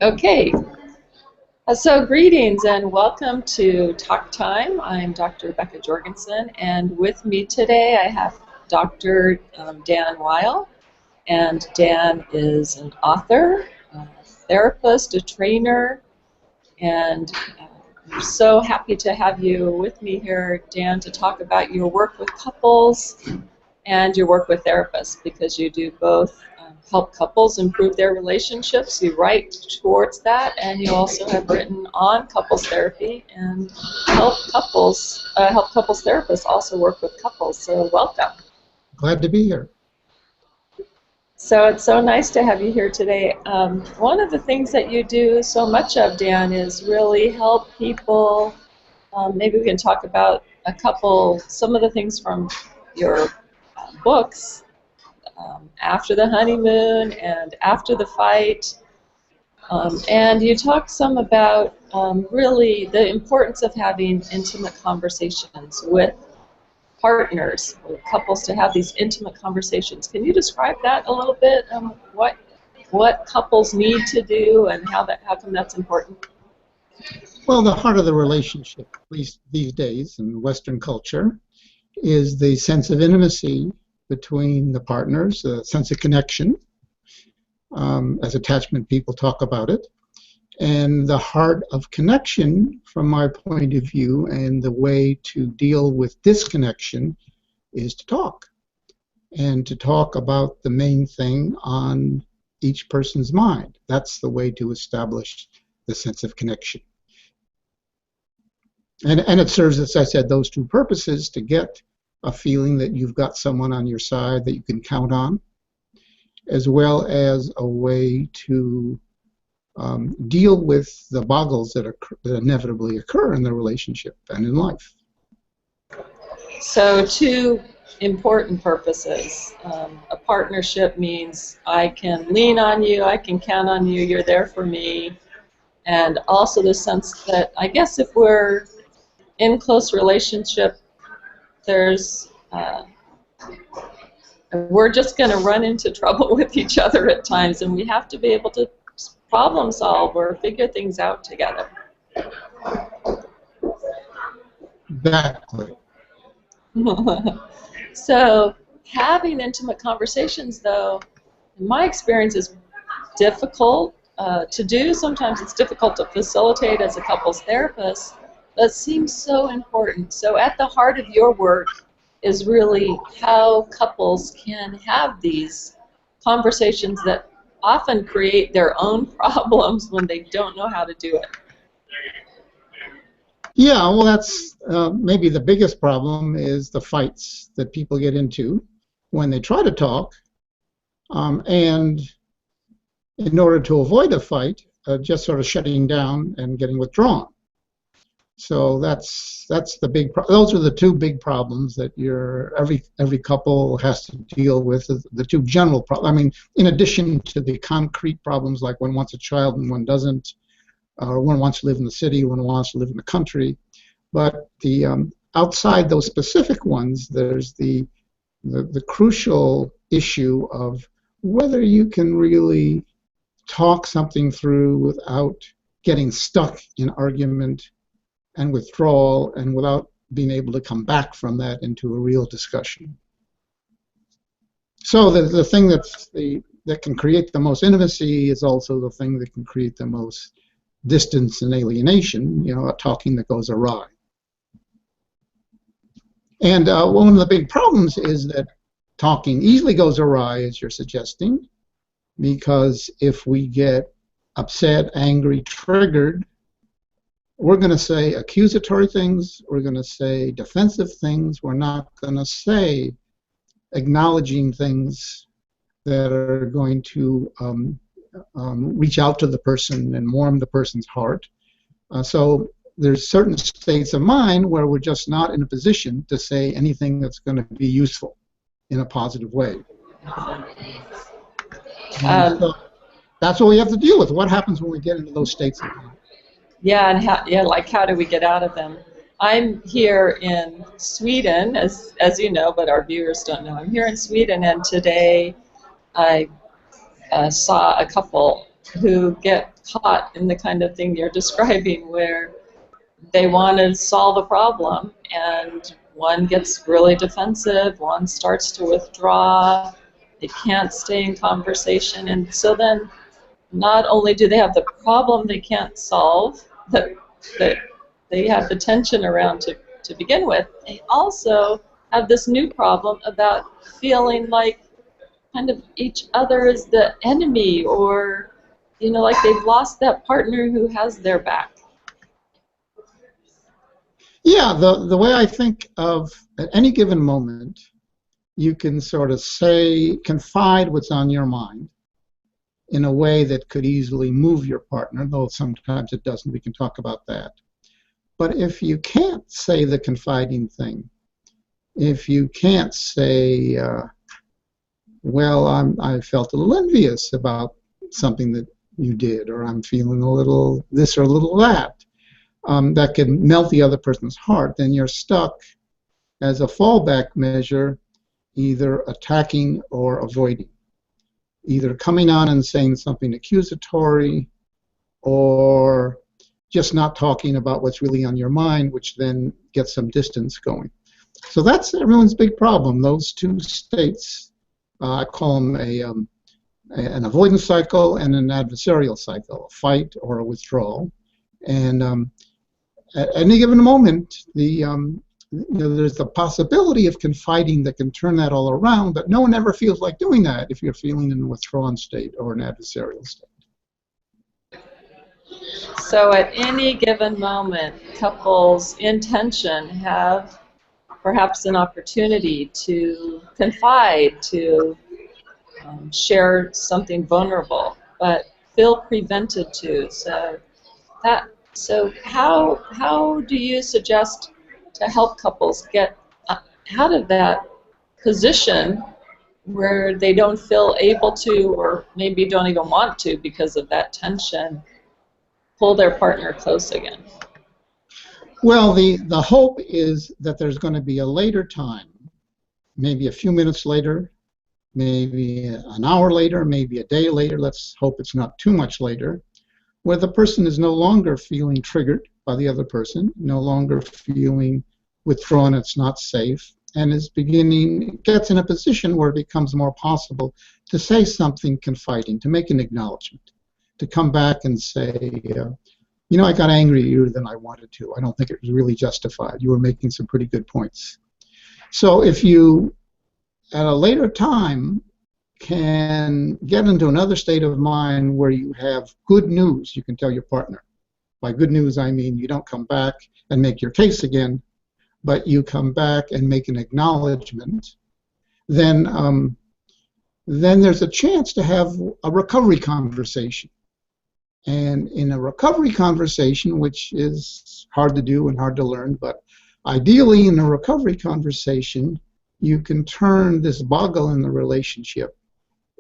Okay, so greetings and welcome to Talk Time. I'm Dr. Rebecca Jorgensen, and with me today I have Dr. Dan Wile. And Dan is an author, a therapist, a trainer, and I'm so happy to have you with me here, Dan, to talk about your work with couples and your work with therapists, because you do both help couples improve their relationships. You write towards that, and you also have written on couples therapy and help couples therapists also work with couples. So welcome. Glad to be here. So it's so nice to have you here today. One of the things that you do so much of, Dan, is really help people. Maybe we can talk about some of the things from your books, after the honeymoon and after the fight. And you talk some about really the importance of having intimate conversations with partners, with couples, to have these intimate conversations. Can you describe that a little bit? What couples need to do and how come that's important? Well, the heart of the relationship, at least these days in Western culture, is the sense of intimacy between the partners, a sense of connection, as attachment people talk about it. And the heart of connection, from my point of view, and the way to deal with disconnection is to talk. And to talk about the main thing on each person's mind. That's the way to establish the sense of connection. And it serves, as I said, those two purposes: to get a feeling that you've got someone on your side that you can count on, as well as a way to deal with the boggles that inevitably occur in the relationship and in life. So two important purposes. A partnership means I can lean on you, I can count on you, you're there for me. And also the sense that, I guess, if we're in close relationship, we're just going to run into trouble with each other at times, and we have to be able to problem solve or figure things out together. Exactly. So having intimate conversations, though, in my experience, is difficult to do. Sometimes it's difficult to facilitate as a couples therapist, but it seems so important. So at the heart of your work is really how couples can have these conversations that often create their own problems when they don't know how to do it. Yeah, well, that's maybe the biggest problem is the fights that people get into when they try to talk, and in order to avoid a fight, just sort of shutting down and getting withdrawn. So that's the big. Those are the two big problems that every couple has to deal with. The two general problems. I mean, in addition to the concrete problems like one wants a child and one doesn't, or one wants to live in the city, one wants to live in the country. But the outside those specific ones, there's the crucial issue of whether you can really talk something through without getting stuck in argument and withdrawal, and without being able to come back from that into a real discussion. So the thing that can create the most intimacy is also the thing that can create the most distance and alienation, a talking that goes awry. And one of the big problems is that talking easily goes awry, as you're suggesting, because if we get upset, angry, triggered, we're going to say accusatory things, we're going to say defensive things, we're not going to say acknowledging things that are going to reach out to the person and warm the person's heart. So there's certain states of mind where we're just not in a position to say anything that's going to be useful in a positive way. So that's what we have to deal with. What happens when we get into those states of mind? Yeah, and how do we get out of them? I'm here in Sweden, as you know, but our viewers don't know. I'm here in Sweden, and today I saw a couple who get caught in the kind of thing you're describing, where they want to solve a problem and one gets really defensive, one starts to withdraw, they can't stay in conversation, and so then not only do they have the problem they can't solve that they have the tension around to begin with, they also have this new problem about feeling like kind of each other is the enemy, or like they've lost that partner who has their back. Yeah, the way I think of at any given moment, you can sort of confide what's on your mind in a way that could easily move your partner, though sometimes it doesn't. We can talk about that. But if you can't say the confiding thing, if you can't say, well, I felt a little envious about something that you did, or I'm feeling a little this or a little that, that can melt the other person's heart, then you're stuck as a fallback measure, either attacking or avoiding, either coming on and saying something accusatory, or just not talking about what's really on your mind, which then gets some distance going. So that's everyone's big problem, those two states. I call them an avoidance cycle and an adversarial cycle, a fight or a withdrawal. And at any given moment, there's the possibility of confiding that can turn that all around, but no one ever feels like doing that if you're feeling in a withdrawn state or an adversarial state. So at any given moment, couples in tension have perhaps an opportunity to confide, to share something vulnerable, but feel prevented to. So how do you suggest to help couples get out of that position where they don't feel able to, or maybe don't even want to because of that tension, pull their partner close again? Well, the hope is that there's going to be a later time, maybe a few minutes later, maybe an hour later, maybe a day later, let's hope it's not too much later, where the person is no longer feeling triggered by the other person, no longer feeling withdrawn, it's not safe, and gets in a position where it becomes more possible to say something confiding, to make an acknowledgement, to come back and say, I got angry at you than I wanted to. I don't think it was really justified. You were making some pretty good points. So if you, at a later time, can get into another state of mind where you have good news you can tell your partner. By good news, I mean you don't come back and make your case again, but you come back and make an acknowledgement, then there's a chance to have a recovery conversation. And in a recovery conversation, which is hard to do and hard to learn, but ideally in a recovery conversation, you can turn this boggle in the relationship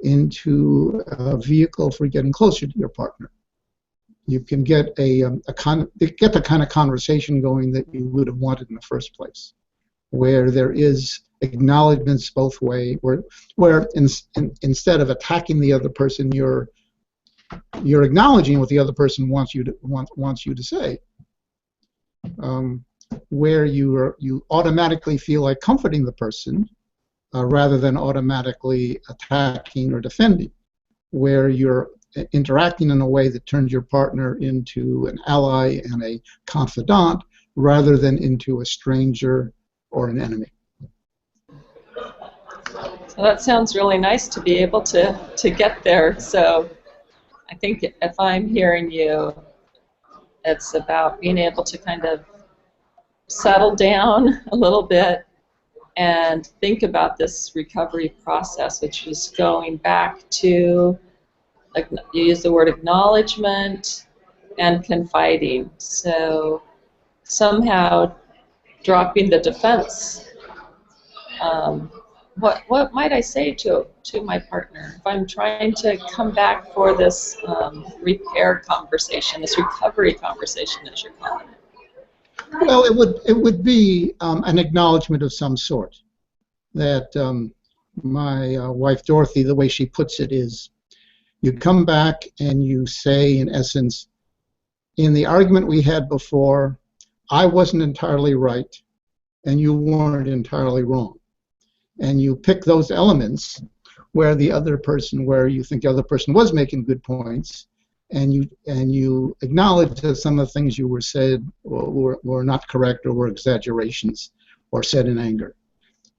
into a vehicle for getting closer to your partner. You can get the kind of conversation going that you would have wanted in the first place, where there is acknowledgments both ways, where instead of attacking the other person, you're acknowledging what the other person wants you to say, where you automatically feel like comforting the person rather than automatically attacking or defending, where you're interacting in a way that turns your partner into an ally and a confidant rather than into a stranger or an enemy. So that sounds really nice to be able to get there. So I think if I'm hearing you, it's about being able to kind of settle down a little bit and think about this recovery process, which is going back to, like, you use the word acknowledgement and confiding. So somehow dropping the defense. What might I say to my partner if I'm trying to come back for this repair conversation, this recovery conversation, as you're calling it? Well, it would be an acknowledgement of some sort. That my wife Dorothy, the way she puts it is, You come back and you say, in essence, in the argument we had before, I wasn't entirely right and you weren't entirely wrong. And you pick those elements where you think the other person was making good points, and you acknowledge that some of the things you were said were not correct or were exaggerations or said in anger.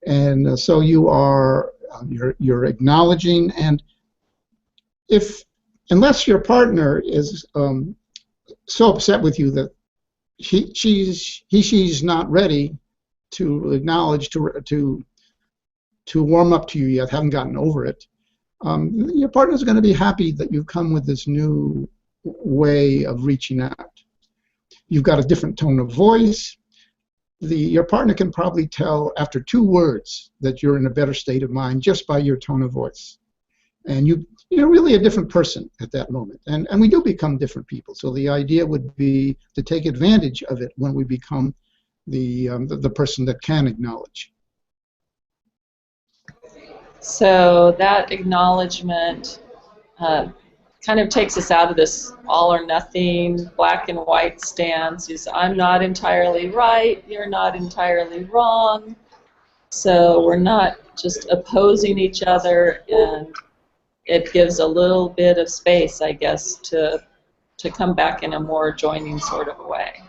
And so you're acknowledging, and unless your partner is so upset with you that she's not ready to acknowledge, to warm up to you yet, haven't gotten over it, your partner's going to be happy that you've come with this new way of reaching out. You've got a different tone of voice. Your partner can probably tell after 2 words that you're in a better state of mind just by your tone of voice. And you're really a different person at that moment. And we do become different people. So the idea would be to take advantage of it when we become the person that can acknowledge. So that acknowledgement kind of takes us out of this all or nothing, black and white stance. I'm not entirely right, you're not entirely wrong. So we're not just opposing each other, and it gives a little bit of space, I guess, to come back in a more joining sort of a way.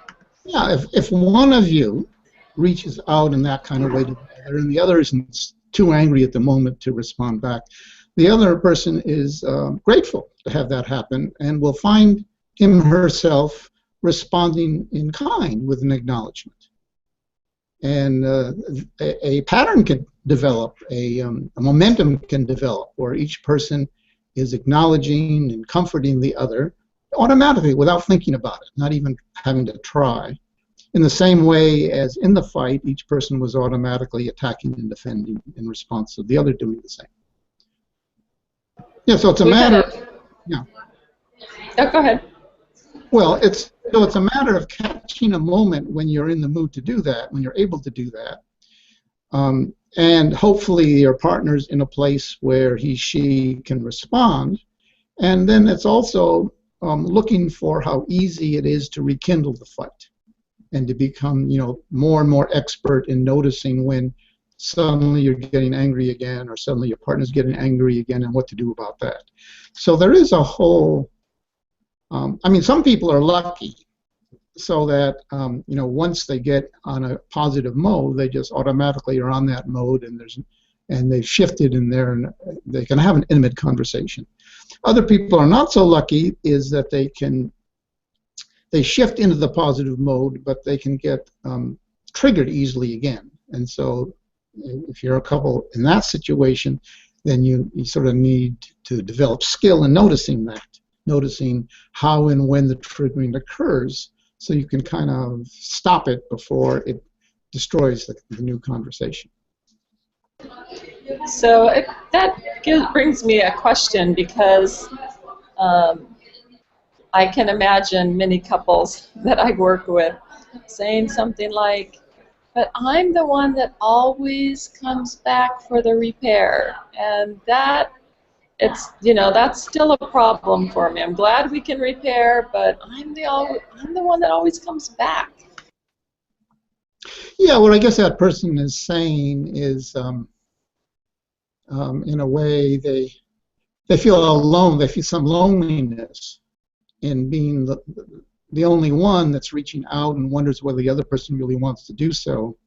Yeah, if one of you reaches out in that kind of way to the other, and the other isn't too angry at the moment to respond back, the other person is grateful to have that happen and will find him or herself responding in kind with an acknowledgement. And a pattern can develop, a momentum can develop, where each person is acknowledging and comforting the other automatically without thinking about it, not even having to try. In the same way as in the fight, each person was automatically attacking and defending in response to the other doing the same. Yeah, so it's a matter. Yeah. Oh, go ahead. Well, it's a matter of catching a moment when you're in the mood to do that, when you're able to do that, and hopefully your partner's in a place where she can respond. And then it's also looking for how easy it is to rekindle the fight and to become, more and more expert in noticing when suddenly you're getting angry again, or suddenly your partner's getting angry again, and what to do about that. So there is a whole. Some people are lucky, so that once they get on a positive mode, they just automatically are on that mode, and they've shifted in there, and they can have an intimate conversation. Other people are not so lucky, is that they shift into the positive mode, but they can get triggered easily again. And so if you're a couple in that situation, then you sort of need to develop skill in noticing how and when the triggering occurs, so you can kind of stop it before it destroys the new conversation. So that brings me a question, because I can imagine many couples that I work with saying something like, but I'm the one that always comes back for the repair, and that's still a problem for me. I'm glad we can repair, but I'm the one that always comes back. Yeah, what I guess that person is saying is, in a way, they feel alone. They feel some loneliness in being the only one that's reaching out and wonders whether the other person really wants to do so.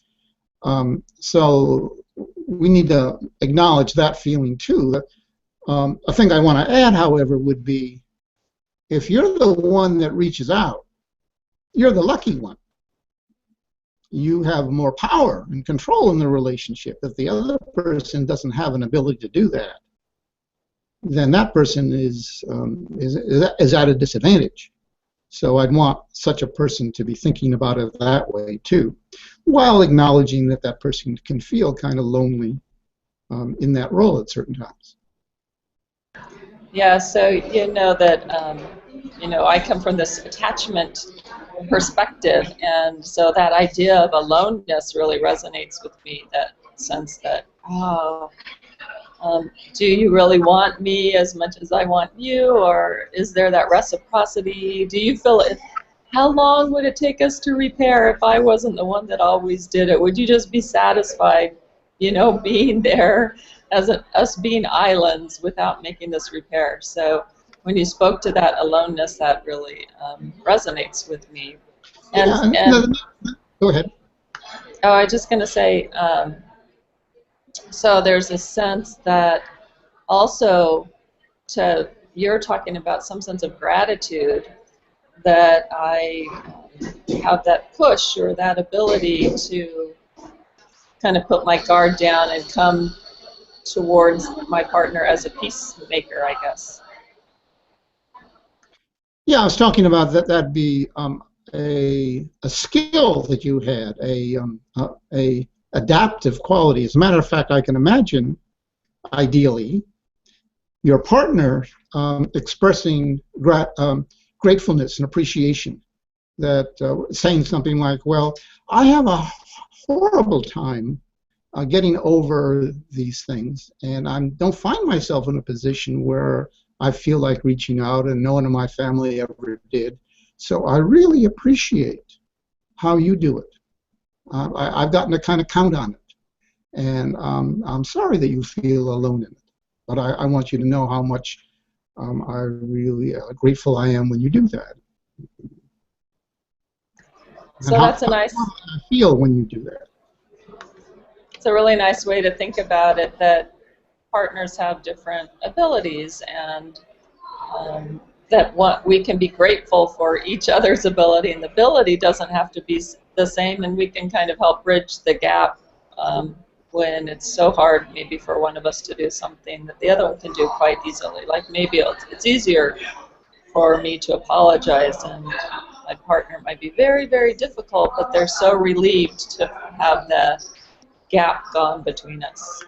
So we need to acknowledge that feeling too. A thing I want to add, however, would be, if you're the one that reaches out, you're the lucky one. You have more power and control in the relationship. If the other person doesn't have an ability to do that, then that person is at a disadvantage. So I'd want such a person to be thinking about it that way too, while acknowledging that that person can feel kind of lonely in that role at certain times. Yeah, so that I come from this attachment perspective, and so that idea of aloneness really resonates with me, that sense that, Do you really want me as much as I want you, or is there that reciprocity? Do you feel it? How long would it take us to repair if I wasn't the one that always did it? Would you just be satisfied, being there as us being islands without making this repair? So when you spoke to that aloneness, that really resonates with me. And Yeah, and go ahead. oh, I was just going to say, so there's a sense that also you're talking about some sense of gratitude that I have that push or that ability to kind of put my guard down and come towards my partner as a peacemaker, I guess. Yeah, I was talking about that. That'd be a skill that you had, a adaptive quality. As a matter of fact, I can imagine, ideally, your partner expressing gratefulness and appreciation. That saying something like, "Well, I have a horrible time getting over these things, and I don't find myself in a position where I feel like reaching out, and no one in my family ever did. So I really appreciate how you do it. I've gotten to kind of count on it, and I'm sorry that you feel alone in it. But I want you to know how much I really grateful I am when you do that, So and how that's a nice, I feel when you do that." it's a really nice way to think about it, that partners have different abilities, and that we can be grateful for each other's ability, and the ability doesn't have to be the same, and we can kind of help bridge the gap when it's so hard maybe for one of us to do something that the other one can do quite easily. Like maybe it's easier for me to apologize, and my partner might be very, very difficult, but they're so relieved to have the gap gone between us.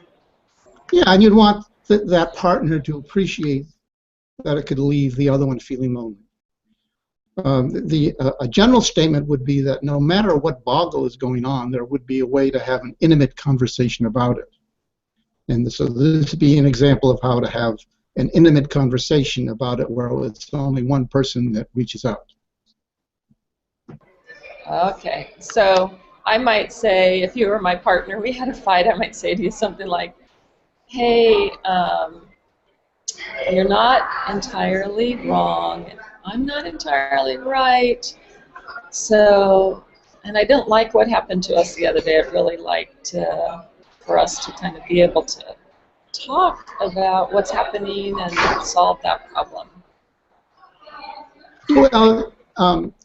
Yeah, and you'd want that partner to appreciate that it could leave the other one feeling lonely. A general statement would be that no matter what boggle is going on, there would be a way to have an intimate conversation about it. And so this would be an example of how to have an intimate conversation about it where it's only one person that reaches out. Okay, so I might say, if you were my partner, we had a fight, I might say to you something like, hey, you're not entirely wrong. I'm not entirely right. So, and I didn't like what happened to us the other day. I'd really like for us to kind of be able to talk about what's happening and solve that problem. Well,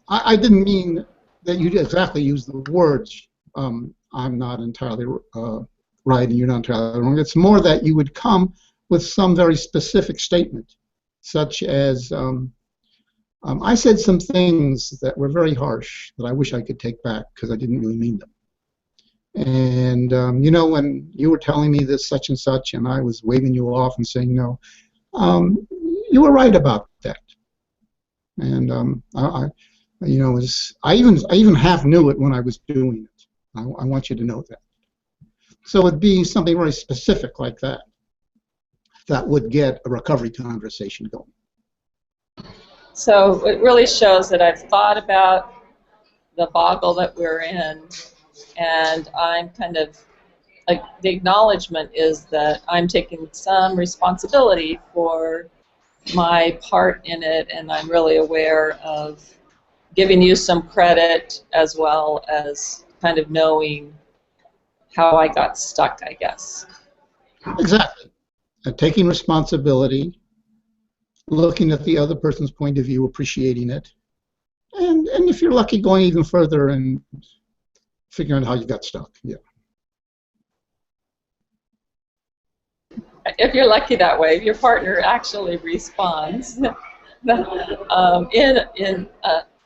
I didn't mean that you exactly use the words, I'm not entirely right and you're not entirely wrong. It's more that you would come with some very specific statement, such as, I said some things that were very harsh that I wish I could take back because I didn't really mean them. And, when you were telling me this such and such and I was waving you off and saying no, you were right about that. And I even half knew it when I was doing it. I want you to know that. So it'd be something very specific like that that would get a recovery conversation going. So it really shows that I've thought about the boggle that we're in, and I'm kind of, like, the acknowledgement is that I'm taking some responsibility for my part in it, and I'm really aware of giving you some credit as well as kind of knowing how I got stuck, I guess. Exactly. Taking responsibility, looking at the other person's point of view, appreciating it, and if you're lucky, going even further and figuring out how you got stuck. Yeah. If you're lucky that way, your partner actually responds in a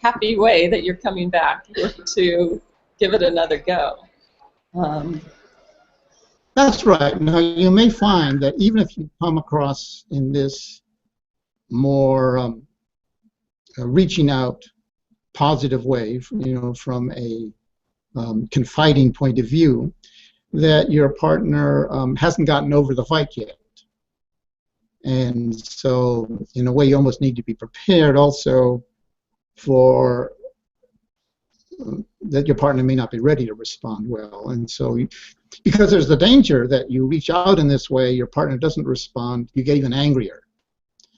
happy way that you're coming back to give it another go. That's right. Now, you may find that even if you come across in this more reaching out positive way, from a confiding point of view, that your partner hasn't gotten over the fight yet. And so, in a way, you almost need to be prepared also for that your partner may not be ready to respond well. And so, because there's the danger that you reach out in this way, your partner doesn't respond, you get even angrier.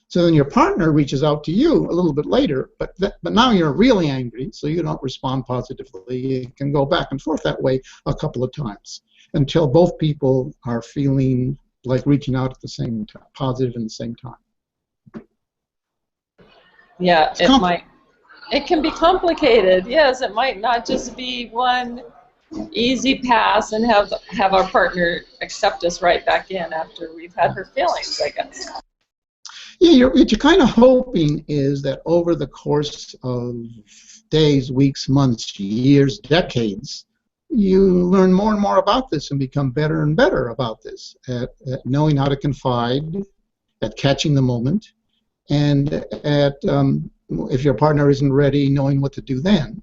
So then your partner reaches out to you a little bit later, but now you're really angry, so you don't respond positively. It can go back and forth that way a couple of times until both people are feeling like reaching out at the same time, positive in the same time. Yeah, it can be complicated. Yes, it might not just be one easy pass and have our partner accept us right back in after we've had her feelings, I guess. Yeah, what you're kind of hoping is that over the course of days, weeks, months, years, decades, you learn more and more about this and become better and better about this, at knowing how to confide, at catching the moment, and at, if your partner isn't ready, knowing what to do then,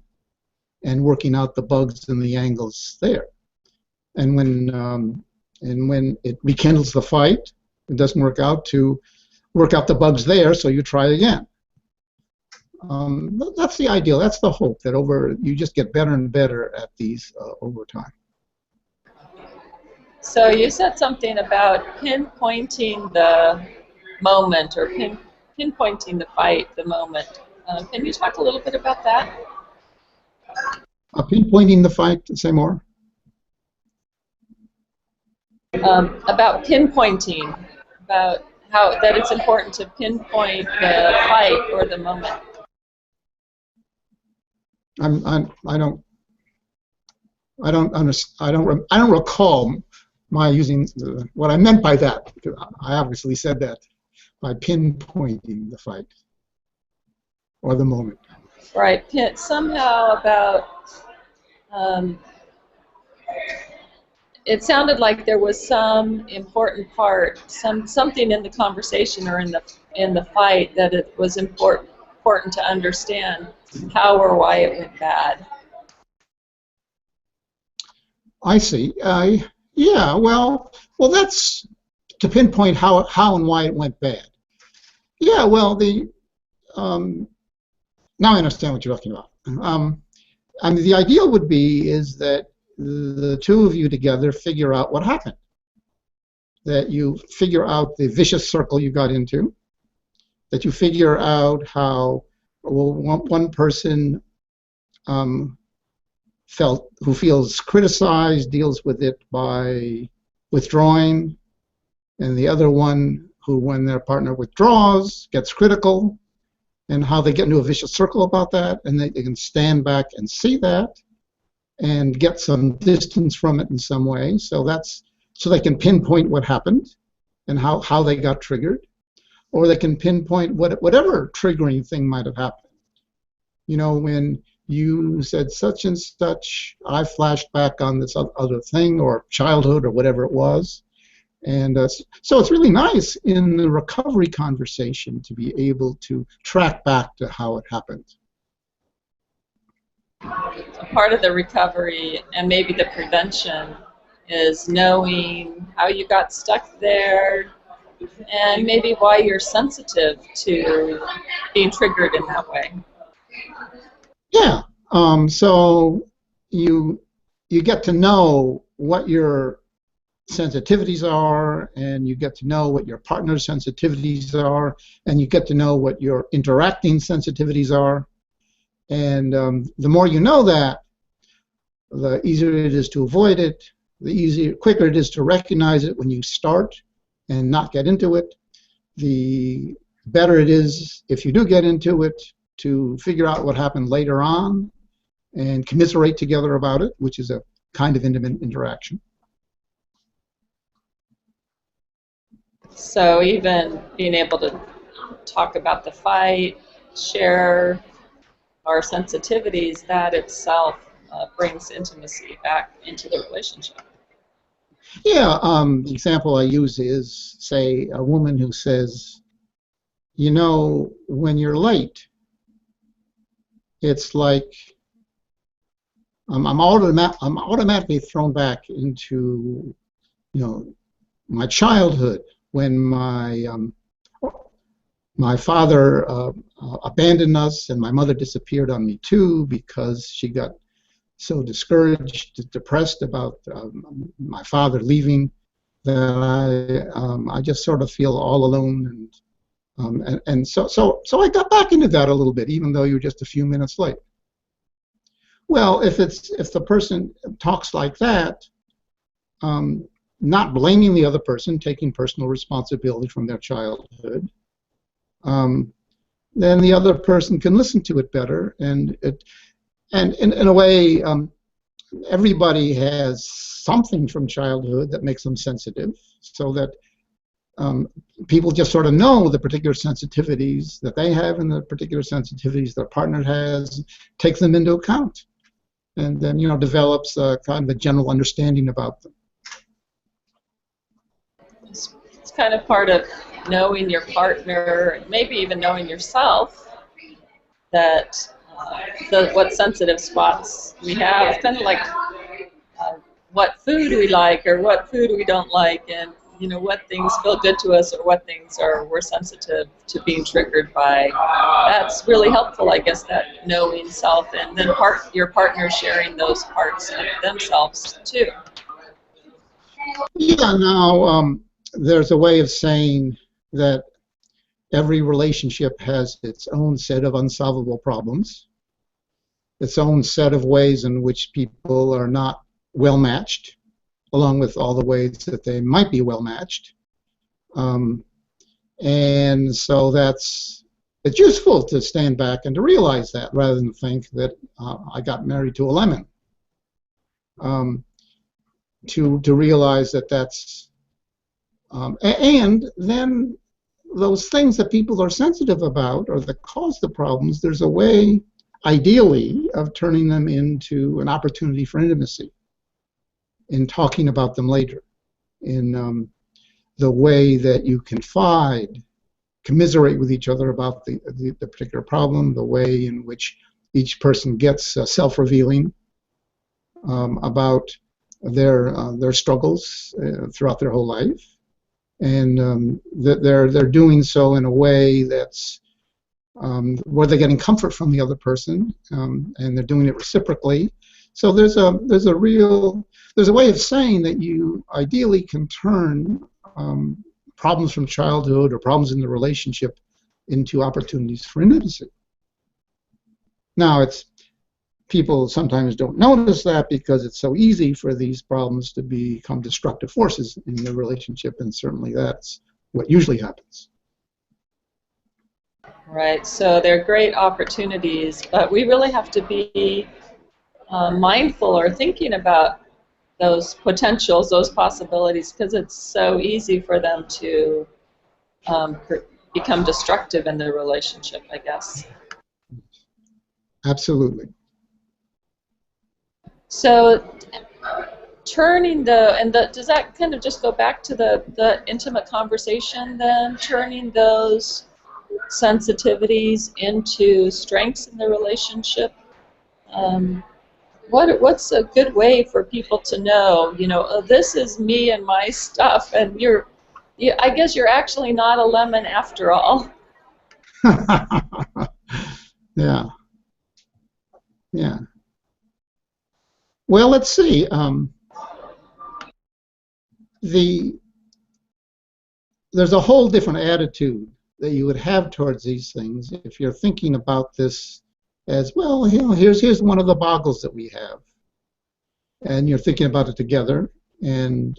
and working out the bugs and the angles there. And when it rekindles the fight, it doesn't work out, to work out the bugs there, so you try again. That's the ideal. That's the hope, that you just get better and better at these over time. So you said something about pinpointing the moment, or pinpointing the fight, the moment. Can you talk a little bit about that? Pinpointing the fight. Say more. About pinpointing, about how that it's important to pinpoint the fight or the moment. I don't recall my using what I meant by that. I obviously said that by pinpointing the fight or the moment. Right. Somehow about. It sounded like there was some important part, something in the conversation or in the fight that it was important to understand how or why it went bad. I see. Yeah. Well, that's to pinpoint how and why it went bad. Yeah. Well, now I understand what you're talking about. I mean, the ideal would be is that the two of you together figure out what happened. That you figure out the vicious circle you got into. That you figure out how one person who feels criticized deals with it by withdrawing, and the other one who, when their partner withdraws, gets critical, and how they get into a vicious circle about that, and they can stand back and see that and get some distance from it in some way, so they can pinpoint what happened and how they got triggered, or they can pinpoint whatever triggering thing might have happened. You know, when you said such and such, I flashed back on this other thing, or childhood, or whatever it was. And so it's really nice in the recovery conversation to be able to track back to how it happened. Part of the recovery and maybe the prevention is knowing how you got stuck there and maybe why you're sensitive to being triggered in that way. Yeah. So you get to know what your sensitivities are, and you get to know what your partner's sensitivities are, and you get to know what your interacting sensitivities are. And the more you know that, the easier it is to avoid it, quicker it is to recognize it when you start and not get into it, the better it is, if you do get into it, to figure out what happened later on and commiserate together about it, which is a kind of intimate interaction. So even being able to talk about the fight, share our sensitivities, that itself brings intimacy back into the relationship. Yeah, the example I use is, say, a woman who says, you know, when you're late, it's like I'm automatically thrown back into, you know, my childhood when my My father abandoned us, and my mother disappeared on me too because she got so discouraged, depressed about my father leaving that I just sort of feel all alone, and so I got back into that a little bit, even though you're just a few minutes late. Well, if the person talks like that, not blaming the other person, taking personal responsibility from their childhood, then the other person can listen to it better, and in a way, everybody has something from childhood that makes them sensitive, so that people just sort of know the particular sensitivities that they have and the particular sensitivities their partner has, take them into account, and then develops a kind of a general understanding about them. It's kind of part of knowing your partner, maybe even knowing yourself, that what sensitive spots we have, kind of like what food we like or what food we don't like, and what things feel good to us or what things we're sensitive to being triggered by. That's really helpful, I guess, that knowing self, and then your partner sharing those parts of themselves too. Yeah, now there's a way of saying that every relationship has its own set of unsolvable problems, its own set of ways in which people are not well matched, along with all the ways that they might be well matched. And so it's useful to stand back and to realize that, rather than think that I got married to a lemon. To realize that that's and then those things that people are sensitive about or that cause the problems, there's a way, ideally, of turning them into an opportunity for intimacy, in talking about them later, in the way that you confide, commiserate with each other about the particular problem, the way in which each person gets self-revealing about their struggles throughout their whole life, and they're doing so in a way that's where they're getting comfort from the other person, and they're doing it reciprocally. So there's a way of saying that you ideally can turn problems from childhood or problems in the relationship into opportunities for intimacy. Now, people sometimes don't notice that because it's so easy for these problems to become destructive forces in the relationship, and certainly that's what usually happens. Right, so they're great opportunities, but we really have to be mindful or thinking about those potentials, those possibilities, because it's so easy for them to become destructive in the relationship, I guess. Absolutely. So turning does that kind of just go back to the intimate conversation then, turning those sensitivities into strengths in the relationship? What's a good way for people to know, oh, this is me and my stuff, and I guess you're actually not a lemon after all. Yeah. Yeah. Well, let's see. There's a whole different attitude that you would have towards these things if you're thinking about this as, well, here's one of the boggles that we have, and you're thinking about it together, and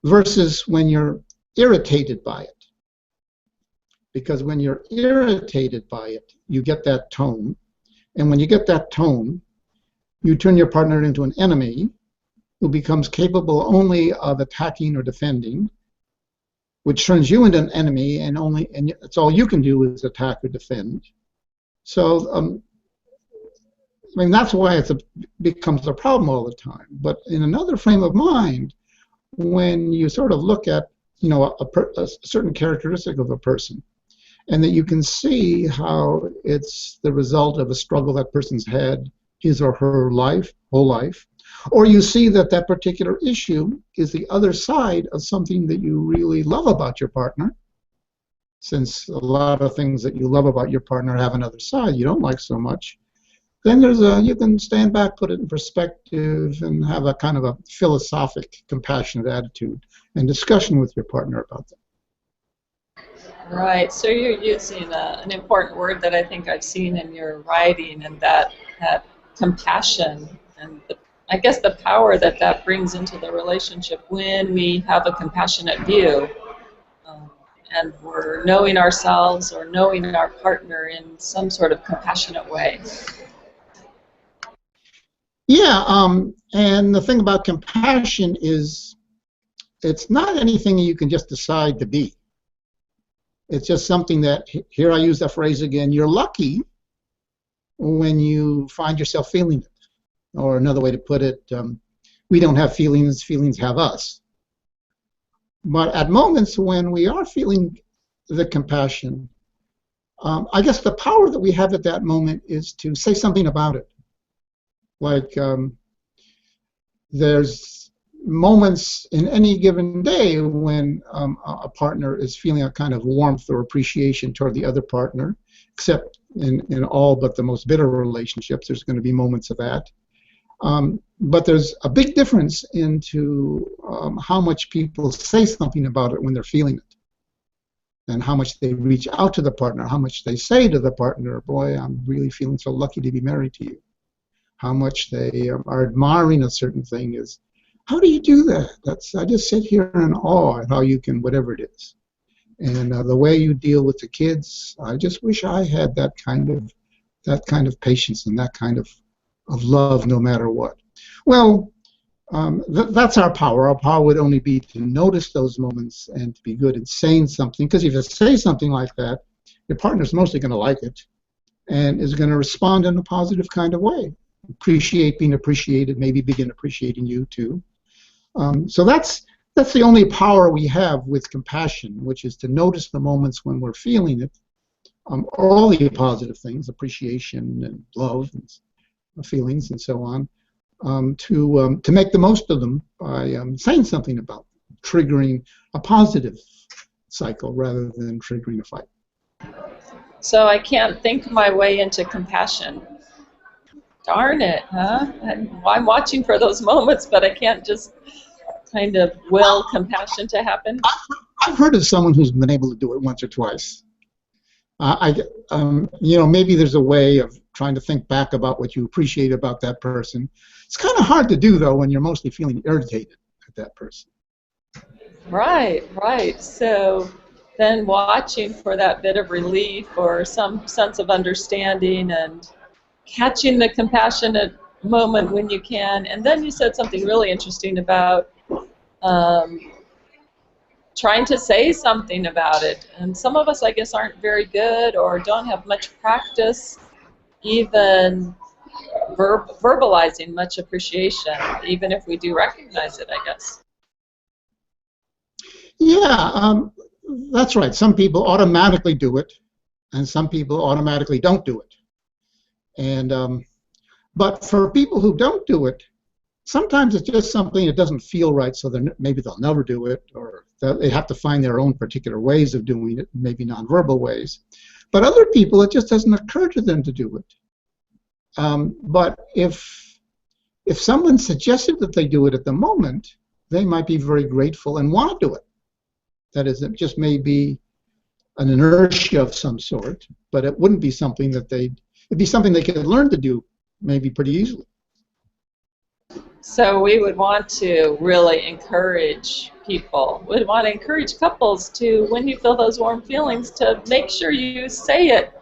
versus when you're irritated by it. Because when you're irritated by it, you get that tone, and when you get that tone, you turn your partner into an enemy who becomes capable only of attacking or defending, which turns you into an enemy, and it's all you can do is attack or defend. So, I mean, that's why it becomes a problem all the time. But in another frame of mind, when you sort of look at, a certain characteristic of a person, and that you can see how it's the result of a struggle that person's had his or her whole life, or you see that that particular issue is the other side of something that you really love about your partner, since a lot of things that you love about your partner have another side you don't like so much, then you can stand back, put it in perspective, and have a kind of a philosophic, compassionate attitude and discussion with your partner about that. Right. So you're using an important word that I think I've seen in your writing, and that compassion, and I guess the power that brings into the relationship when we have a compassionate view, um, and we're knowing ourselves or knowing our partner in some sort of compassionate way. Yeah, and the thing about compassion is it's not anything you can just decide to be. It's just something that, here I use that phrase again, you're lucky when you find yourself feeling it. Or another way to put it, we don't have feelings, feelings have us. But at moments when we are feeling the compassion, I guess the power that we have at that moment is to say something about it. Like there's moments in any given day when a partner is feeling a kind of warmth or appreciation toward the other partner, except in all but the most bitter relationships, there's going to be moments of that. But there's a big difference into how much people say something about it when they're feeling it, and how much they reach out to the partner, how much they say to the partner, boy, I'm really feeling so lucky to be married to you. How much they are admiring a certain thing is, how do you do that? I just sit here in awe at how you can, whatever it is. And the way you deal with the kids, I just wish I had that kind of patience and that kind of love no matter what. Well, that's our power. Our power would only be to notice those moments and to be good at saying something, because if you say something like that, your partner's mostly going to like it and is going to respond in a positive kind of way. Appreciate being appreciated, maybe begin appreciating you too. So that's the only power we have with compassion, which is to notice the moments when we're feeling it, all the positive things, appreciation and love and feelings and so on, to make the most of them by saying something about them, triggering a positive cycle rather than triggering a fight. So I can't think my way into compassion. Darn it, huh? I'm watching for those moments, but I can't just kind of will compassion to happen. I've heard of someone who's been able to do it once or twice. Maybe there's a way of trying to think back about what you appreciate about that person. It's kind of hard to do, though, when you're mostly feeling irritated at that person. Right, right. So then watching for that bit of relief or some sense of understanding and catching the compassionate moment when you can. And then you said something really interesting about trying to say something about it. And some of us, I guess, aren't very good or don't have much practice even verbalizing much appreciation, even if we do recognize it, I guess. Yeah, that's right. Some people automatically do it, and some people automatically don't do it. And but for people who don't do it, sometimes it's just something that doesn't feel right, so maybe they'll never do it, or they have to find their own particular ways of doing it, maybe nonverbal ways. But other people, it just doesn't occur to them to do it. But if someone suggested that they do it at the moment, they might be very grateful and want to do it. That is, it just may be an inertia of some sort, but it wouldn't be something that it'd be something they could learn to do maybe pretty easily. So we would want to really encourage people. We'd want to encourage couples to, when you feel those warm feelings, to make sure you say it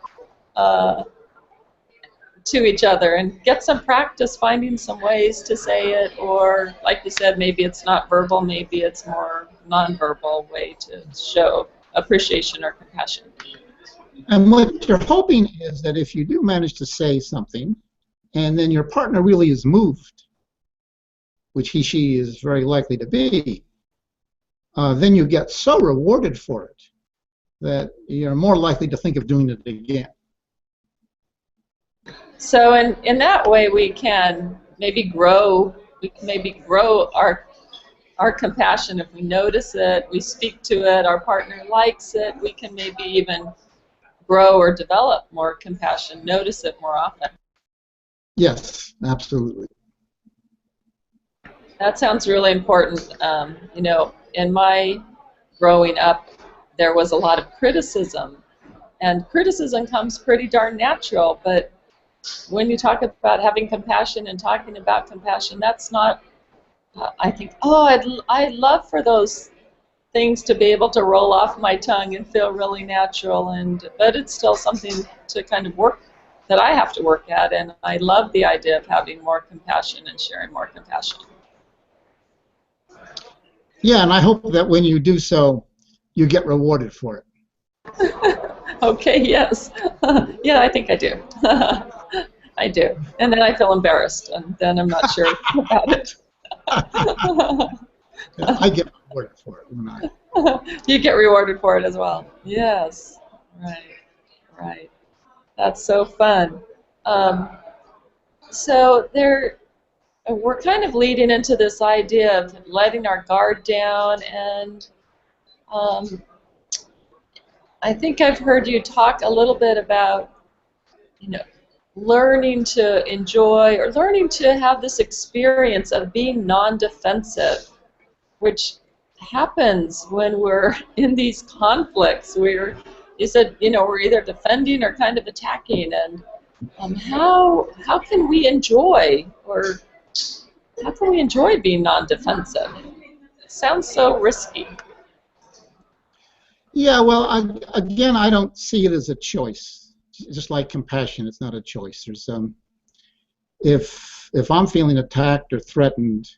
to each other and get some practice finding some ways to say it, or like you said, maybe it's not verbal, maybe it's more nonverbal way to show appreciation or compassion. And what you're hoping is that if you do manage to say something and then your partner really is moved, which she is very likely to be, then you get so rewarded for it that you're more likely to think of doing it again. So in that way we can maybe grow our our compassion, if we notice it, we speak to it, our partner likes it, we can maybe even grow or develop more compassion, notice it more often. Yes, absolutely. That sounds really important. You know, in my growing up, there was a lot of criticism, and criticism comes pretty darn natural, but when you talk about having compassion and talking about compassion, that's not, I think, oh, I'd love for those things to be able to roll off my tongue and feel really natural, but it's still something to kind of work, that I have to work at, and I love the idea of having more compassion and sharing more compassion. Yeah, and I hope that when you do so, you get rewarded for it. Okay, yes. Yeah, I think I do. I do. And then I feel embarrassed, and then I'm not sure about it. I get rewarded for it when I. You get rewarded for it as well. Yes. Right. Right. That's so fun. Um, so we're kind of leading into this idea of letting our guard down, and um, I think I've heard you talk a little bit about, you know, learning to enjoy or learning to have this experience of being non-defensive, which happens when we're in these conflicts. You said, you know, we're either defending or kind of attacking, and how can we enjoy, or how can we enjoy being non-defensive? It sounds so risky. Yeah, well, again, I don't see it as a choice. Just like compassion, it's not a choice. There's if I'm feeling attacked or threatened,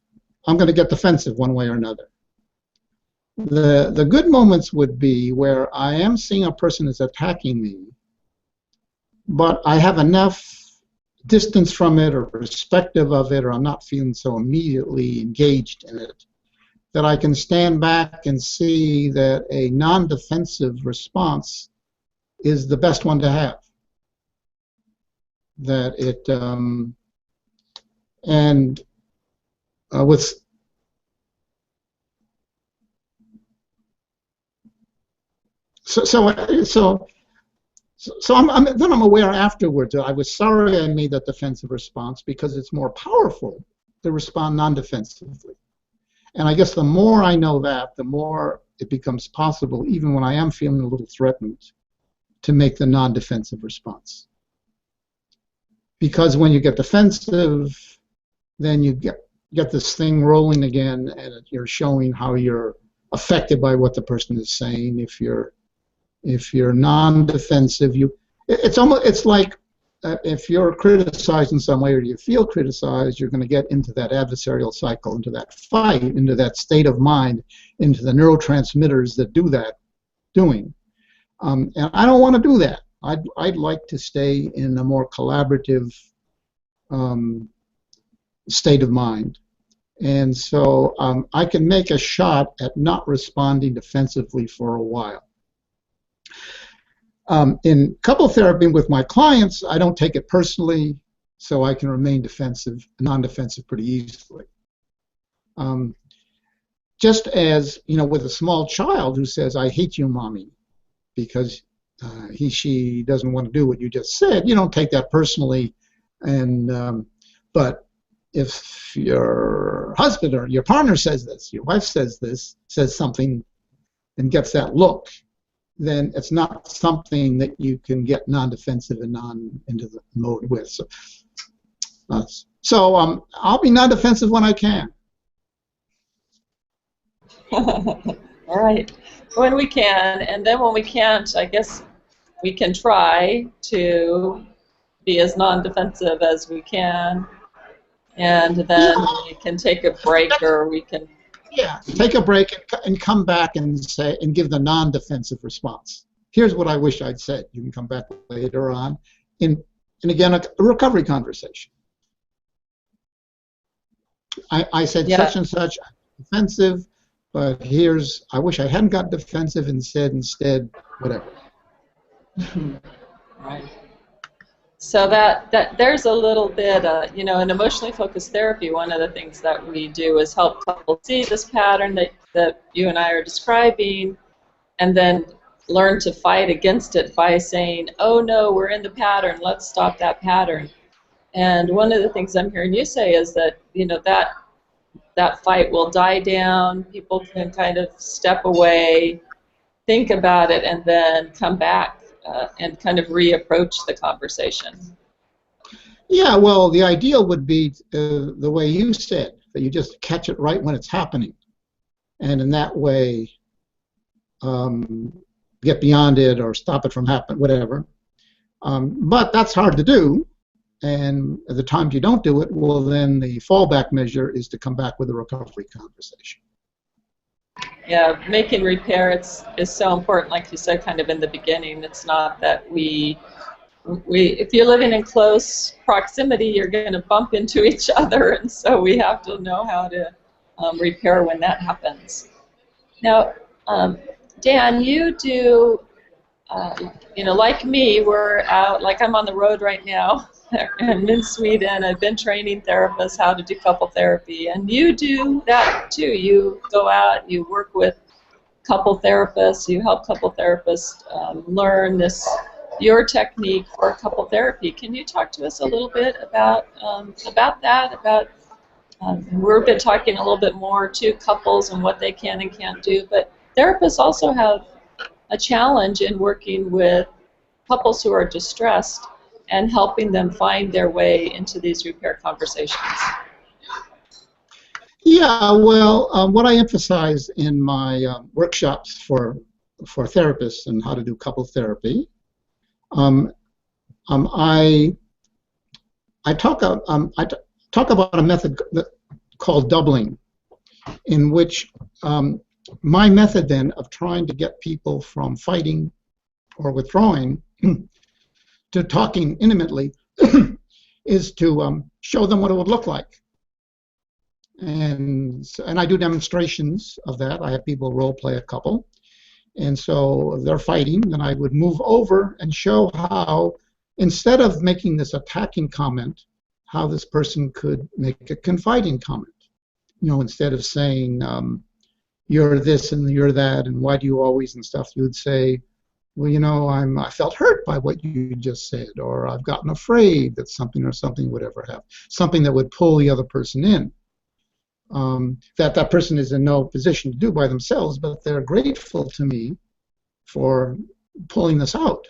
I'm going to get defensive one way or another. The good moments would be where I am seeing a person is attacking me, but I have enough distance from it or perspective of it, or I'm not feeling so immediately engaged in it, that I can stand back and see that a non-defensive response is the best one to have. That it and with so then I'm aware afterwards that I was sorry I made that defensive response, because it's more powerful to respond non-defensively. And I guess the more I know that, the more it becomes possible, even when I am feeling a little threatened, to make the non-defensive response. Because when you get defensive, then you get this thing rolling again, and you're showing how you're affected by what the person is saying. If you're non-defensive, it's like if you're criticized in some way or you feel criticized, you're going to get into that adversarial cycle, into that fight, into that state of mind, into the neurotransmitters that do that doing. And I don't want to do that. I'd like to stay in a more collaborative state of mind. And so I can make a shot at not responding defensively for a while. In couple therapy with my clients, I don't take it personally, so I can remain defensive, non-defensive pretty easily. Just as, you know, with a small child who says, "I hate you, mommy," because she doesn't want to do what you just said, you don't take that personally. And but if your husband or your partner says this, your wife says this, says something, and gets that look, then it's not something that you can get non-defensive and into the mode with. So I'll be non-defensive when I can. All right, when we can, and then when we can't, I guess we can try to be as non-defensive as we can, and then we can take a break, or we can take a break and come back and say and give the non-defensive response. Here's what I wish I'd said. You can come back later on, and again, a recovery conversation. I said such and such, defensive, but I wish I hadn't got defensive and said instead whatever. Right. So that there's a little bit, you know, in emotionally focused therapy, one of the things that we do is help couples see this pattern that you and I are describing, and then learn to fight against it by saying, oh no, we're in the pattern, let's stop that pattern. And one of the things I'm hearing you say is that, you know, that fight will die down, people can kind of step away, think about it, and then come back and kind of reapproach the conversation. Yeah, well, the ideal would be the way you said, that you just catch it right when it's happening. And in that way, get beyond it or stop it from happening, whatever. But that's hard to do. And at the times you don't do it, well, then the fallback measure is to come back with a recovery conversation. Yeah, making repair is so important, like you said, kind of in the beginning. It's not that if you're living in close proximity, you're going to bump into each other, and so we have to know how to repair when that happens. Now, Dan, you do, you know, like me, we're out, like I'm on the road right now. I'm in Sweden. I've been training therapists how to do couple therapy, and you do that too. You go out, you work with couple therapists, you help couple therapists learn your technique for couple therapy. Can you talk to us a little bit about that? We've been talking a little bit more to couples and what they can and can't do, but therapists also have a challenge in working with couples who are distressed and helping them find their way into these repair conversations. Yeah, well, what I emphasize in my workshops for therapists and how to do couple therapy, I talk about a method called doubling, in which my method then of trying to get people from fighting or withdrawing to talking intimately is to show them what it would look like. And I do demonstrations of that. I have people role play a couple. And so they're fighting, then I would move over and show how, instead of making this attacking comment, how this person could make a confiding comment. You know, instead of saying, you're this and you're that, and why do you always and stuff, you would say, well, you know, I felt hurt by what you just said, or I've gotten afraid that something or something would ever happen, something that would pull the other person in. That person is in no position to do by themselves, but they're grateful to me for pulling this out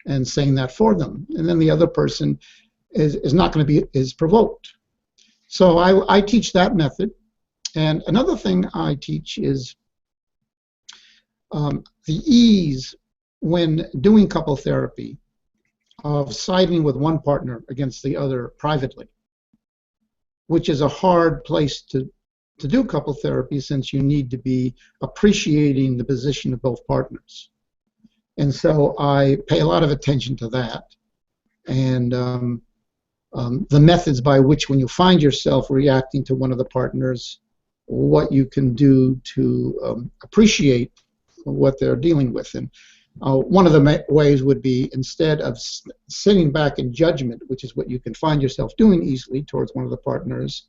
and saying that for them. And then the other person is not going to be as provoked. So I teach that method. And another thing I teach is the ease when doing couple therapy of siding with one partner against the other privately, which is a hard place to do couple therapy, since you need to be appreciating the position of both partners. And so I pay a lot of attention to that, and the methods by which, when you find yourself reacting to one of the partners, what you can do to appreciate what they're dealing with. And one of the ways would be, instead of sitting back in judgment, which is what you can find yourself doing easily towards one of the partners,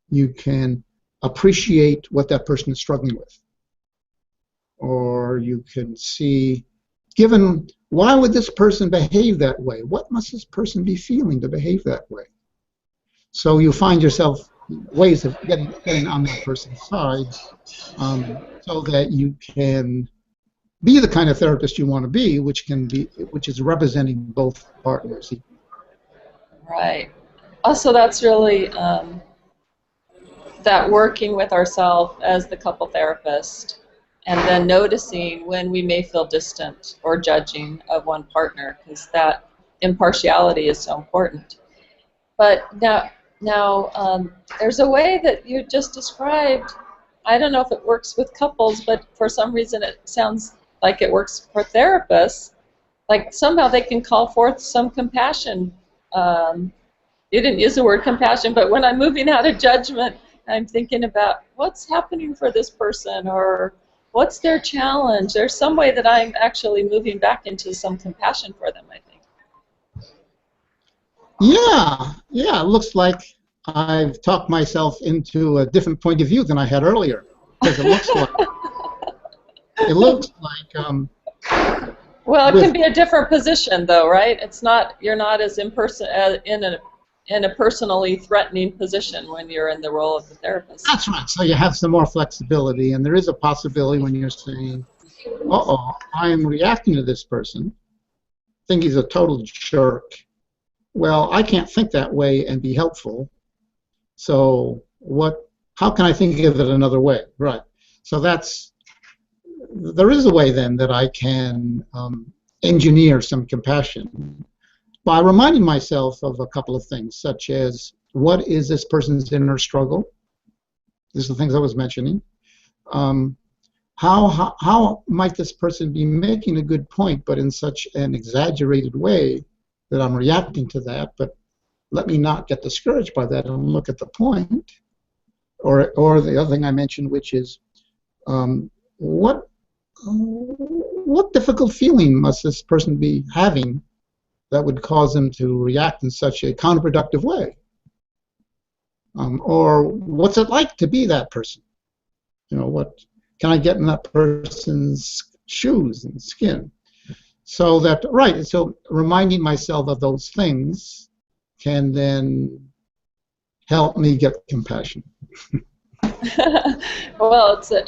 you can appreciate what that person is struggling with. Or you can see, given, why would this person behave that way? What must this person be feeling to behave that way? So you find yourself ways of getting on that person's side, so that you can be the kind of therapist you want to be, which is representing both partners. Right. Also, that's really that working with ourselves as the couple therapist, and then noticing when we may feel distant or judging of one partner, because that impartiality is so important. But now there's a way that you just described. I don't know if it works with couples, but for some reason it sounds like it works for therapists. Like somehow they can call forth some compassion. You didn't use the word compassion, but when I'm moving out of judgment, I'm thinking about what's happening for this person, or what's their challenge. There's some way that I'm actually moving back into some compassion for them, I think. Yeah, it looks like I've talked myself into a different point of view than I had earlier, because it looks like Well, it can with be a different position, though, right? It's not you're not as in a personally threatening position when you're in the role of the therapist. that's right. So you have some more flexibility, and there is a possibility when you're saying, "Uh-oh, I'm reacting to this person, think he's a total jerk." Well, I can't think that way and be helpful. So what? How can I think of it another way? Right. So there is a way then that I can engineer some compassion by reminding myself of a couple of things, such as what is this person's inner struggle? These are the things I was mentioning. Um, how might this person be making a good point, but in such an exaggerated way that I'm reacting to that? But let me not get discouraged by that and look at the point. Or the other thing I mentioned, which is um, what what difficult feeling must this person be having that would cause them to react in such a counterproductive way? Or what's it like to be that person? What can I get in that person's shoes and skin? So that, right, so reminding myself of those things can then help me get compassion. Well, it's a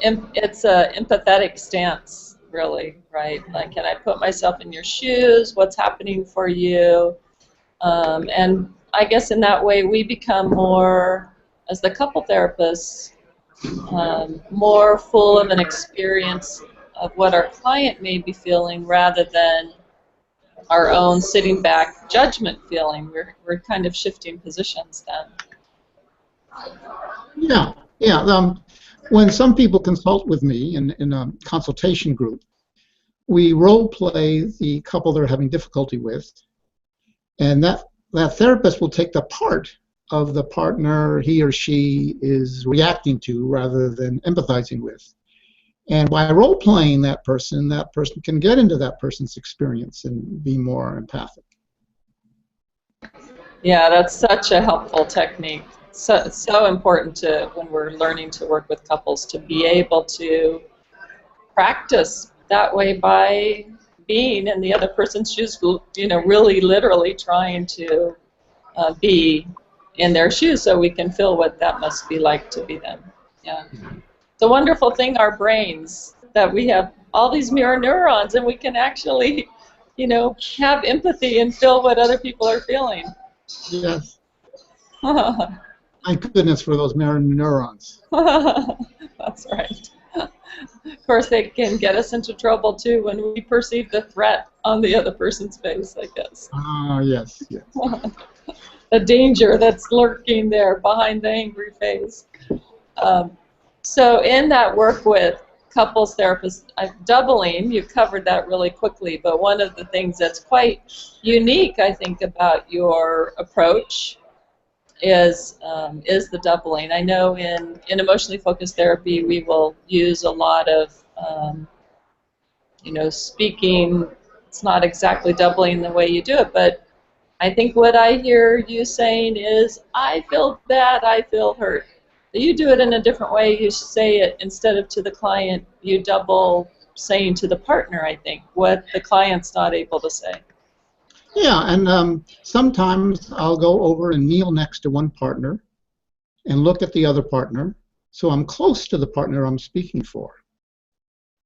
empathetic stance, really, right? Like, can I put myself in your shoes? What's happening for you? And I guess in that way, we become more, as the couple therapists, more full of an experience of what our client may be feeling rather than our own sitting back judgment feeling. We're kind of shifting positions then. Yeah. When some people consult with me in a consultation group, we role play the couple they're having difficulty with, and that therapist will take the part of the partner he or she is reacting to rather than empathizing with. And by role playing that person can get into that person's experience and be more empathic. Yeah, that's such a helpful technique. So important to when we're learning to work with couples to be able to practice that way by being in the other person's shoes, really literally trying to be in their shoes so we can feel what that must be like to be them. Yeah. It's a wonderful thing, our brains, that we have all these mirror neurons and we can actually, have empathy and feel what other people are feeling. Yes. Thank goodness for those mirror neurons. That's right. Of course, they can get us into trouble too when we perceive the threat on the other person's face, I guess. Ah, yes. The danger that's lurking there behind the angry face. So in that work with couples therapists, doubling, you covered that really quickly, but one of the things that's quite unique, I think, about your approach is the doubling. I know in emotionally focused therapy we will use a lot of speaking. It's not exactly doubling the way you do it, but I think what I hear you saying is, I feel bad, I feel hurt. You do it in a different way. You say it instead of to the client, you double saying to the partner, I think, what the client's not able to say. Yeah, and sometimes I'll go over and kneel next to one partner and look at the other partner, so I'm close to the partner I'm speaking for,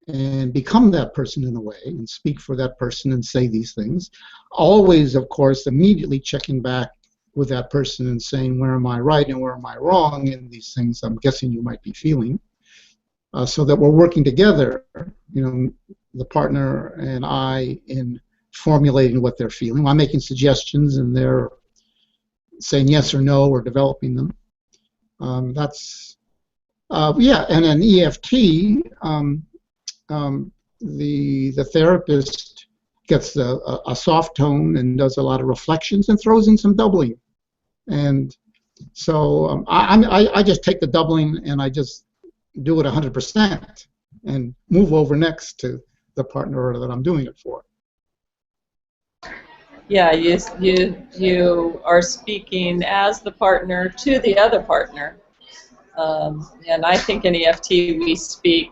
and become that person in a way and speak for that person and say these things. Always, of course, immediately checking back with that person and saying, where am I right and where am I wrong in these things I'm guessing you might be feeling, so that we're working together, the partner and I, in formulating what they're feeling. I'm making suggestions and they're saying yes or no or developing them. And an EFT, the therapist gets a soft tone and does a lot of reflections and throws in some doubling. And so I just take the doubling and I just do it 100% and move over next to the partner that I'm doing it for. Yeah, you are speaking as the partner to the other partner. And I think in EFT we speak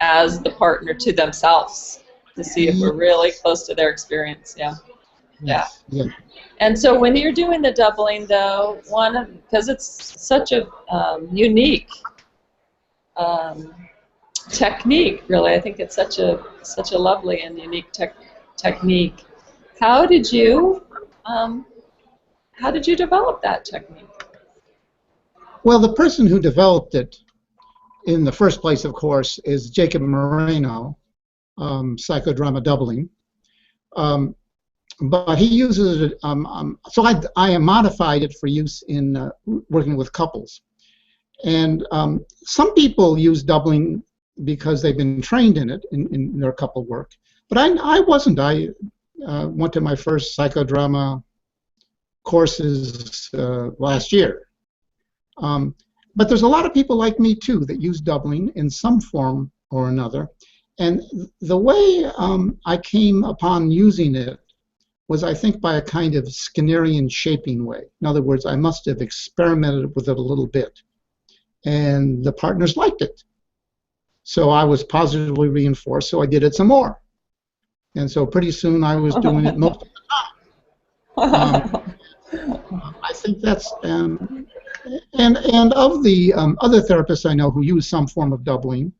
as the partner to themselves to see if we're really Yes, close to their experience. Yeah, yeah. yes, yes. And so when you're doing the doubling, though, because it's such a unique um, technique, really. I think it's such a lovely and unique technique. How did you um, how did you develop that technique? Well, the person who developed it in the first place, of course, is Jacob Moreno, psychodrama doubling. Um, but he uses it, so I modified it for use in working with couples. And some people use doubling because they've been trained in it in their couple work. But I wasn't. I went to my first psychodrama courses last year. Um, but there's a lot of people like me, too, that use doubling in some form or another. And the way I came upon using it was, I think, by a kind of Skinnerian shaping way. In other words, I must have experimented with it a little bit. And the partners liked it. So I was positively reinforced, so I did it some more. And so pretty soon I was doing it most of the time. I think that's, and of the other therapists I know who use some form of doubling,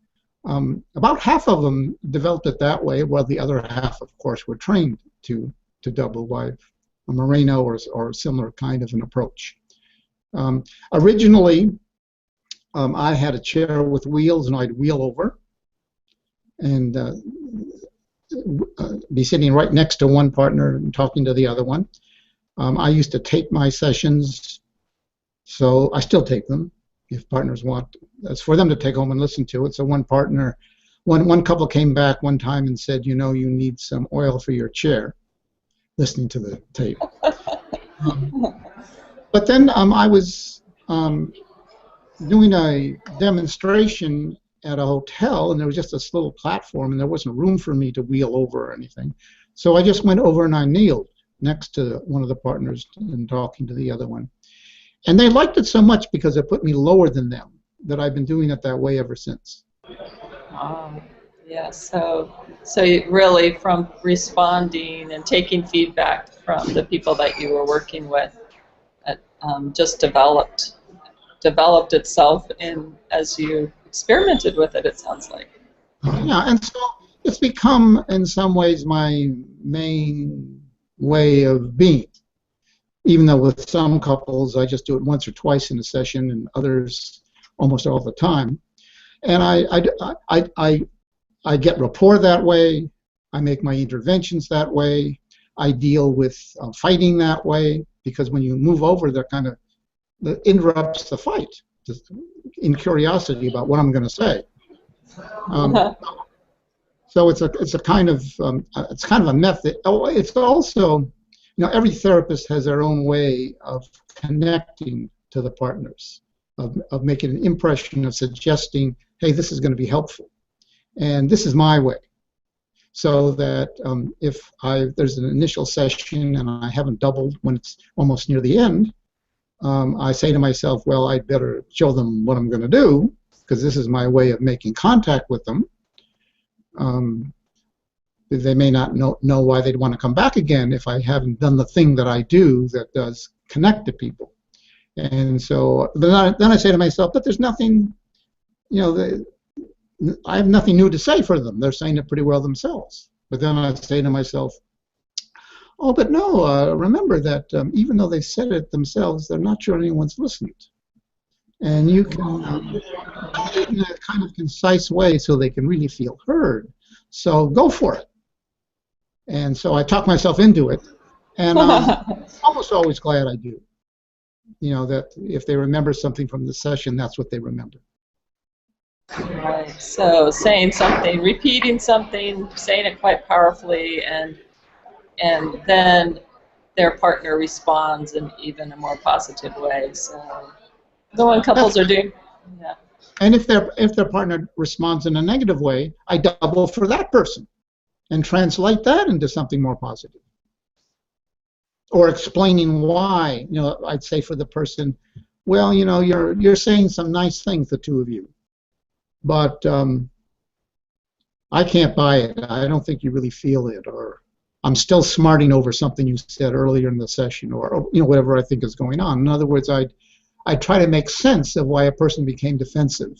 about half of them developed it that way, while the other half, of course, were trained to double by a Moreno or similar kind of an approach. Originally, I had a chair with wheels, and I'd wheel over and be sitting right next to one partner and talking to the other one. I used to tape my sessions, so I still tape them if partners want. It's for them to take home and listen to it. So one couple came back one time and said, you know, you need some oil for your chair, listening to the tape. But then I was doing a demonstration at a hotel, and there was just this little platform, and there wasn't room for me to wheel over or anything. So I just went over and I kneeled next to one of the partners and talking to the other one. And they liked it so much because it put me lower than them that I've been doing it that way ever since. Yeah, so you really, from responding and taking feedback from the people that you were working with, just developed itself as you experimented with it, it sounds like. Yeah, and so it's become in some ways my main way of being. Even though with some couples I just do it once or twice in a session, and others almost all the time. And I get rapport that way. I make my interventions that way. I deal with fighting that way, because when you move over, that interrupts the fight, just in curiosity about what I'm going to say. So it's a kind of a method. Oh, it's also, you know, every therapist has their own way of connecting to the partners, of making an impression, of suggesting, hey, this is going to be helpful, and this is my way. So that if there's an initial session and I haven't doubled when it's almost near the end, I say to myself, well, I'd better show them what I'm going to do, because this is my way of making contact with them. They may not know why they'd want to come back again if I haven't done the thing that I do that does connect to people. And so then I say to myself, but there's nothing, you know, I have nothing new to say for them. They're saying it pretty well themselves. But then I say to myself, oh, but no, remember that even though they said it themselves, they're not sure anyone's listened. And you can say it in a kind of concise way so they can really feel heard. So go for it. And so I talk myself into it. And I'm almost always glad I do. You know, that if they remember something from the session, that's what they remember. Right. So saying something, repeating something, saying it quite powerfully, and then their partner responds in even a more positive way. So the one couples are doing, yeah. And if their partner responds in a negative way, I double for that person and translate that into something more positive. or explaining why. I'd say for the person, well, you're saying some nice things, the two of you, but I can't buy it. I don't think you really feel it, or I'm still smarting over something you said earlier in the session, or whatever I think is going on. In other words, I try to make sense of why a person became defensive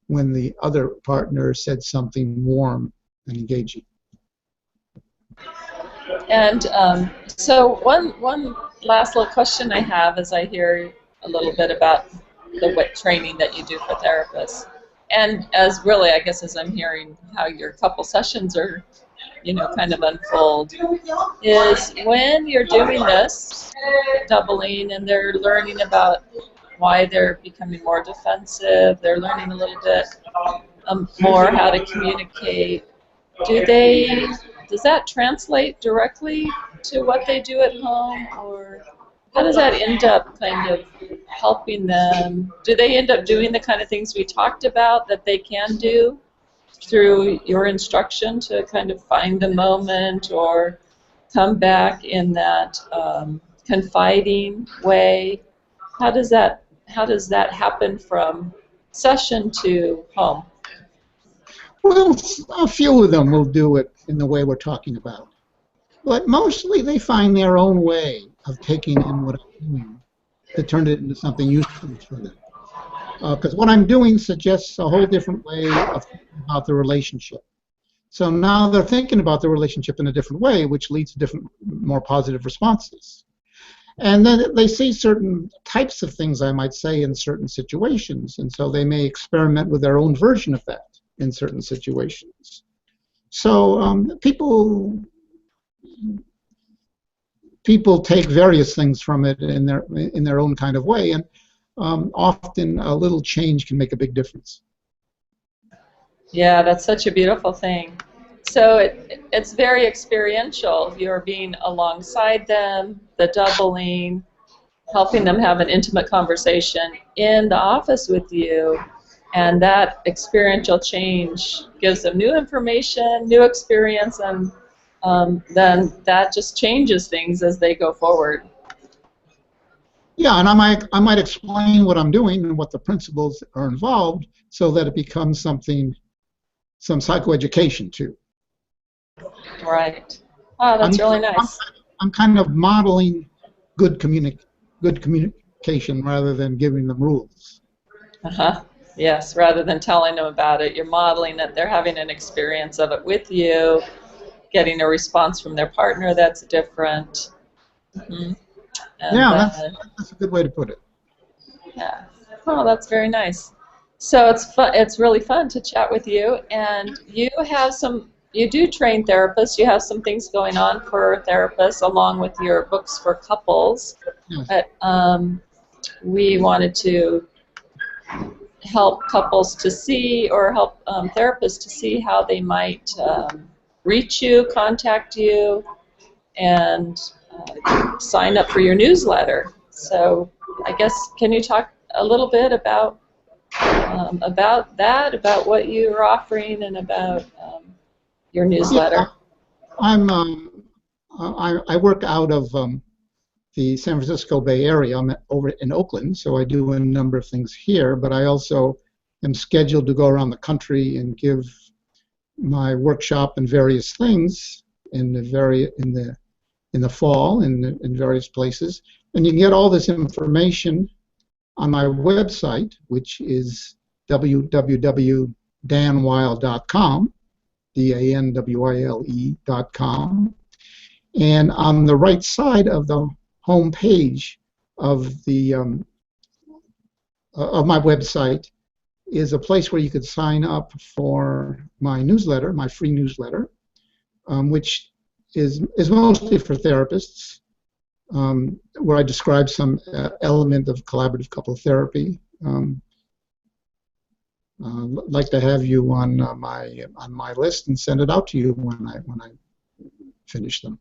when the other partner said something warm and engaging. And so one last little question I have as I hear a little bit about the training that you do for therapists, and as really, I guess, as I'm hearing how your couple sessions are, kind of unfold, is when you're doing this doubling and they're learning about why they're becoming more defensive, they're learning a little bit more how to communicate. Does that translate directly to what they do at home, or how does that end up kind of helping them? Do they end up doing the kind of things we talked about that they can do through your instruction to kind of find the moment or come back in that confiding way? How does that happen from session to home? Well, a few of them will do it in the way we're talking about, but mostly they find their own way of taking in what I'm doing to turn it into something useful for them. Because what I'm doing suggests a whole different way of thinking about the relationship. So now they're thinking about the relationship in a different way, which leads to different, more positive responses. And then they see certain types of things, I might say, in certain situations, and so they may experiment with their own version of that in certain situations. So people take various things from it in their own kind of way, and often a little change can make a big difference. Yeah, that's such a beautiful thing. So it's very experiential. You're being alongside them, the doubling, helping them have an intimate conversation in the office with you, and that experiential change gives them new information, new experience, and then that just changes things as they go forward. Yeah, and I might explain what I'm doing and what the principles are involved so that it becomes some psychoeducation too. Right. Oh, that's really nice. I'm kind of modeling good communication rather than giving them rules. Uh-huh. Yes, rather than telling them about it, you're modeling it. They're having an experience of it with you, getting a response from their partner that's different. Mm-hmm. Yeah, that's a good way to put it. Yeah. Oh, that's very nice. So it's fun. It's really fun to chat with you, and you do train therapists. You have some things going on for therapists along with your books for couples. Yes. But we wanted to help couples to see, or help therapists to see how they might reach you, contact you, and sign up for your newsletter. So I guess, can you talk a little bit about that, about what you're offering, and about your newsletter? Yeah, I work out of the San Francisco Bay Area. I'm over in Oakland, so I do a number of things here, but I also am scheduled to go around the country and give my workshop and various things in the fall in various places. And you can get all this information on my website, which is www.danwile.com, DANWILE.com. And on the right side of the home page of of my website is a place where you could sign up for my newsletter, my free newsletter, which is mostly for therapists, where I describe some element of collaborative couple therapy. I'd like to have you on my list and send it out to you when I finish them.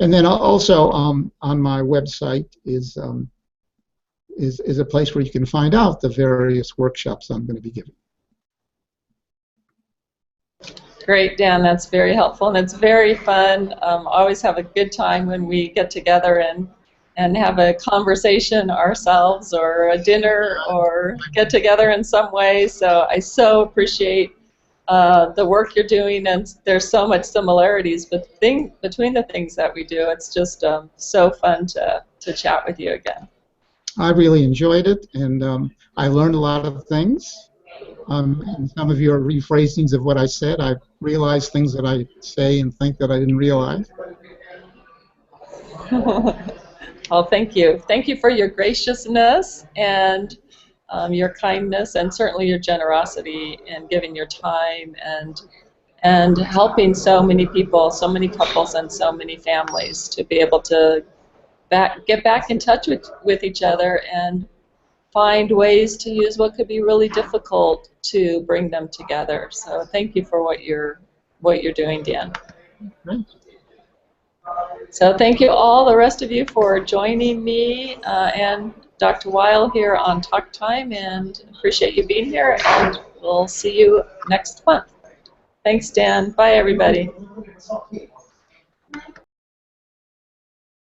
And then also on my website is a place where you can find out the various workshops I'm going to be giving. Great, Dan. That's very helpful, and it's very fun. Always have a good time when we get together and have a conversation ourselves, or a dinner, or get together in some way. So I so appreciate the work you're doing, and there's so much similarities between the things that we do. It's just so fun to chat with you again. I really enjoyed it, and I learned a lot of things. And some of your rephrasings of what I said, I realized things that I say and think that I didn't realize. Well, thank you. Thank you for your graciousness and your kindness, and certainly your generosity in giving your time and helping so many people, so many couples, and so many families to be able to get back in touch with each other and find ways to use what could be really difficult to bring them together. So thank you for what you're doing, Dan. Right. So thank you all, the rest of you, for joining me and Dr. Wile here on Talk Time, and appreciate you being here, and we'll see you next month. Thanks, Dan. Bye, everybody.